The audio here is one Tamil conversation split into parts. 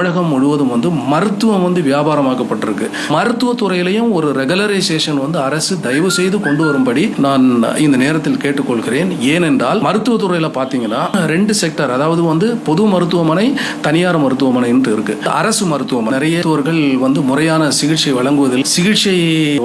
தமிழகம் முழுவதும் மருத்துவம் வியாபாரமாக்கப்பட்டிருக்கு. மருத்துவத்துறையிலையும் ஒரு ரெகுலரைசேஷன் அரசு தயவு செய்து கொண்டு வரும்படி நான் இந்த நேரத்தில் கேட்டுக்கொள்கிறேன். ஏனென்றால் மருத்துவத்துறையில பாத்தீங்கன்னா 2 செக்டர், அதாவது பொது மருத்துவமனை, தனியார் மருத்துவமனை இருக்கு. அரசு மருத்துவமனை நிறைய முறையான சிகிச்சை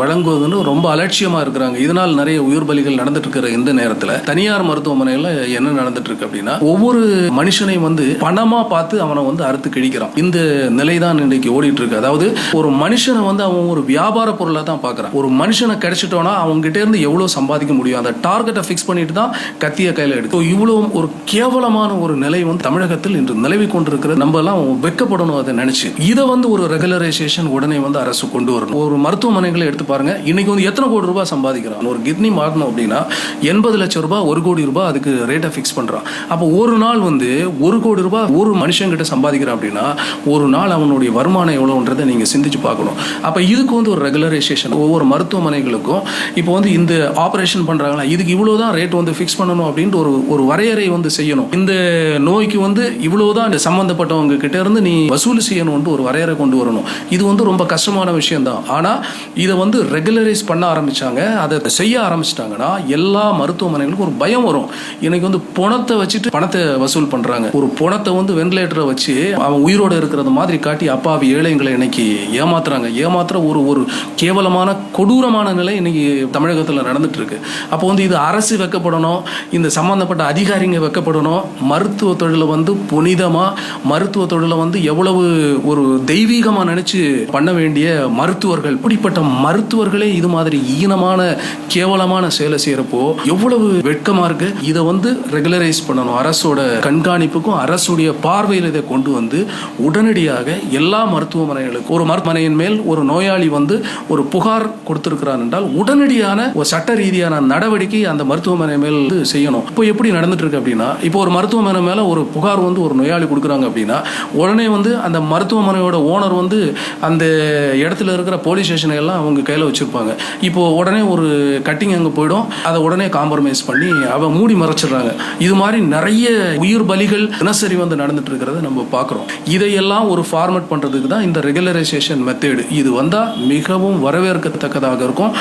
வழங்குவதுன்னு ரொம்ப அலட்சியமா இருக்கிறாங்க. இதனால் நிறைய உயிர் பலிகள் நடந்துட்டு இருக்கிற இந்த நேரத்தில் தனியார் மருத்துவமனையில என்ன நடந்துட்டு இருக்கு அப்படின்னா, ஒவ்வொரு மனுஷனை பணமா பார்த்து அவனை அறுத்து கிழிக்கிறான். இந்த நிலைதான் இன்னைக்கு ஓடிட்டு இருக்கு. அதாவது ஒரு மனுஷனை அவன் ஒரு வியாபார பொருளா தான் பார்க்கறான். ஒரு மனுஷனை கிடைச்சிட்டோம்னா அவங்க கிட்ட இருந்து எவ்வளவு சம்பாதிக்க முடியும், அந்த டார்கெட்டை ஃபிக்ஸ் பண்ணிட்டு தான் கத்திய கையில எடுக்கும். இவ்வளவு ஒரு கேவலமான ஒரு நிலை தமிழகத்தில் இன்று நிலவி கொண்டிருக்கிற நம்ம எல்லாம் வெக்கப்படணும் அதை நினைச்சு. இதை ஒரு ரெகுலரைசேஷன் உடனே அரசு கொண்டு வரணும். ஒரு மருத்துவமனைகளை எடுத்து பாருங்க, இன்னைக்கு எத்தனை கோடி ரூபாய் சம்பாதிக்கிறான். ஒரு கிட்னி மாறணும் அப்படின்னா 80 லட்சம் ரூபாய், 1 கோடி ரூபாய் அதுக்கு ரேட்டை ஃபிக்ஸ் பண்றான். அப்போ ஒரு நாள் 1 கோடி ரூபாய் ஒரு மனுஷன் கிட்ட சம்பாதிக்கிறான் அப்படின்னா ஒரு நாள் அவனுடைய வருமானம் எவ்வளவுன்றதை நீங்க சிந்திச்சு பார்க்கணும். அப்ப இதுக்கு ஒரு ரெகுலரைசேஷன் ஒவ்வொரு மருத்துவமனைகளுக்கும் இப்போ இந்த ஆபரேஷன் பண்றாங்களா, இதுக்கு இவ்வளவுதான் ரேட் ஃபிக்ஸ் பண்ணணும் அப்படின்ட்டு ஒரு வரையறை செய்யணும். இந்த நோய்க்கு இவ்வளவுதான் சம்பந்தப்பட்டவங்க கிட்ட இருந்து நீ வசூல் செய்யணும் ஒரு வரையறை கொண்டு வரணும். இது ரொம்ப கஷ்டமான விஷயம் தான். ஆனா இதை ரெகுலரைஸ் பண்ண ஆரம்பிச்சாங்க, அதை செய்ய ஆரம்பிச்சிட்டாங்கன்னா எல்லா மருத்துவமனைகளுக்கும் ஒரு பயம் வரும். இன்னைக்கு பணத்தை வச்சுட்டு பணத்தை வசூல் பண்றாங்க. ஒரு பணத்தை வென்டிலேட்டரை வச்சு அவன் உயிரோட இருக்கிறது மாதிரி காட்டி அப்பாவி ஏழைங்களை இன்னைக்கு ஏமாத்துற ஒரு கேவலமான கொடூரமான நிலை இன்னைக்கு தமிழகத்தில் நடந்துட்டு இருக்கு. அப்போ இது அரசு வைக்கப்படணும், இந்த சம்பந்தப்பட்ட அதிகாரிங்க வைக்கப்படணும். மருத்துவ தொழிலை புனிதமா, மருத்துவ தொழிலை எவ்வளவு ஒரு தெய்வீகமா நினைச்சு பண்ண வேண்டிய மருத்துவர்கள், இப்படிப்பட்ட மருத்துவர்களே இது மாதிரி ஈனமான கேவலமான செயலை செய்யறப்போ எவ்வளவு வெட்கமா இருக்கு. இதை ரெகுலரைஸ் பண்ணணும். அரசோட கண்காணிப்புக்கும் அரசுடைய பார்வையில் இதை கொண்டு உடனடியாக எல்லா மருத்துவமனைகளுக்கும், ஒரு மருத்துவமனையின் மேல் ஒரு நோயாளி ஒரு புகார் கொடுத்திருக்கிறார் என்றால் உடனடியான ஒரு சட்ட ரீதியான நடவடிக்கை அந்த மருத்துவமனை மேல் செய்யணும். இப்போ எப்படி நடந்துட்டு இருக்கு அப்படின்னா, இப்போ ஒரு மருத்துவமனை மேல ஒரு புகார் ஒரு நோயாளி கொடுக்குறாங்க அப்படின்னா உடனே அந்த மருத்துவமனையோட ஓனர் அந்த இடத்துல இருக்கிற போலீஸ் ஸ்டேஷனை எல்லாம் அவங்க கையில வச்சிருப்பாங்க. இப்போ உடனே ஒரு கட்டிங் அங்க போயிடும், அதை உடனே காம்ப்ரமைஸ் பண்ணி மூடி மறைச்சிடுறாங்க. இது மாதிரி நிறைய உயிர் பலிகள் தினசரி நடந்துட்டு இருக்கிறத நம்ம பார்க்கிறோம். இதையெல்லாம் ஒரு ஃபார்மேட் பண்றதுக்கு தான் இந்த ரெகுலரைசேஷன் மெத்தேடு. இது மிகவும் வரவேற்கத்தக்கதாக இருக்கும்.